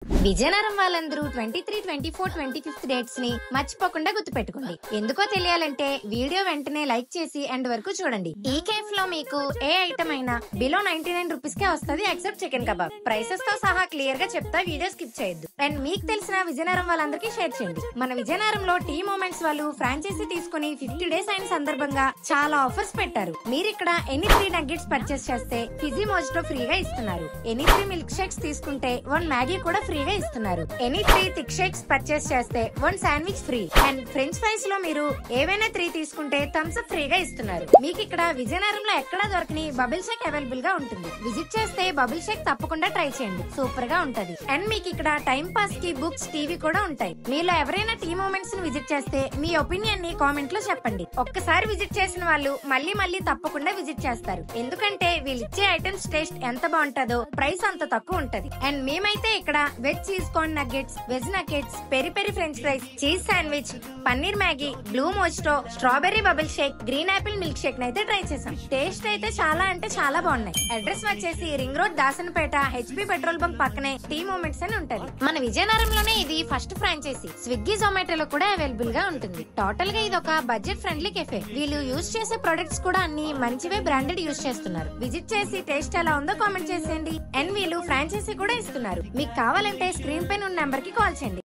విజయనగరం వాళ్ళందరూ 23, 24, 25 డేట్స్ ని మర్చిపోకుండా గుర్తుపెట్టుకోండి. ఎందుకో తెలియాలంటే వీడియో వెంటనే లైక్ చేసి ఎండ్ వరకు చూడండి. ఈ కేఫ్ లో మీకు ఏ ఐటమ్ అయినా బిలో 99 రూపీస్ కే వస్తుంది, ఎక్సెప్ట్ చికెన్ కబాబ్. ప్రైసెస్ తో సహా క్లియర్ గా చెప్తా, వీడియో స్కిప్ చేయొద్దు. అండ్ మీకు తెలిసిన విజయనగరం వాళ్ళందరికీ షేర్ చేయండి. మన విజయనగరంలో టీ మూమెంట్స్ వాళ్ళు ఫ్రాంచైజీ తీసుకుని 50 డేస్ అయిన సందర్భంగా చాలా ఆఫర్స్ పెట్టారు. మీరు ఇక్కడ ఎనీ 3 నగ్గెట్స్ పర్చేస్ చేస్తే ఫిజీ మోజిటో ఫ్రీగా ఇస్తున్నారు. ఎనీ 3 మిల్క్ షేక్స్ తీసుకుంటే 1 మ్యాగీ కూడా ఫ్రీగా ఇస్తున్నారు. ఎనీ 3 థిక్ షేక్స్ పర్చేస్ చేస్తే 1 sandwich free. And French fries లో మీరు ఏవైనా 3 తీసుకుంటే థమ్స్ అప్ ఫ్రీగా ఇస్తున్నారు. మీకు ఇక్కడ విజయనగరంలో ఎక్కడా దొరకని బబుల్ షేక్ అవైలబుల్ గా ఉంటుంది. విజిట్ చేస్తే బబుల్ షేక్ తప్పకుండా ట్రై చేయండి, సూపర్ గా ఉంటది. అండ్ మీకు ఇక్కడ టైం పాస్ కి బుక్స్, టీవీ కూడా ఉంటాయి. మీలో ఎవరైనా టీ మూమెంట్స్ ని విజిట్ చేస్తే మీ ఒపీనియన్ ని కామెంట్ లో చెప్పండి. ఒక్కసారి విజిట్ చేసిన వాళ్ళు మళ్ళీ మళ్ళీ తప్పకుండా విజిట్ చేస్తారు. ఎందుకంటే వీళ్ళు ఇచ్చే ఐటమ్స్ టేస్ట్ ఎంత బాగుంటుందో ప్రైస్ అంత తక్కువ ఉంటది. అండ్ మేమైతే ఇక్కడ veg cheese corn nuggets, veg nuggets, peri peri french fries, cheese sandwich, paneer Maggi, blue mojito, strawberry bubble shake, green apple milk shake అయితే ట్రై చేసాం. టేస్ట్ అయితే చాలా అంటే చాలా బాగున్నాయి. అడ్రస్ వచ్చేసి ring road, Dasanapeta, HP petrol bunk పక్కనే టీ మూమెంట్స్ అని ఉంటది. మన విజయనగరంలోనే ఇది ఫస్ట్ ఫ్రాంచైజీ. స్విగ్గీ, జొమాటోలో కూడా అవైలబుల్ గా ఉంటుంది. టోటల్ గా ఇది ఒక బడ్జెట్ ఫ్రెండ్లీ కెఫే. వీళ్ళు యూజ్ చేసే ప్రొడక్ట్స్ కూడా అన్ని మంచివే, బ్రాండెడ్ యూజ్ చేస్తున్నారు. విజిట్ చేసి టేస్ట్ ఎలా ఉందో కామెంట్ చేసేయండి. అండ్ వీళ్ళు ఫ్రాంచైజీ కూడా ఇస్తున్నారు. మీకు కావాలంటే స్క్రీన్ పైన ఉన్న నెంబర్ కి కాల్ చేయండి.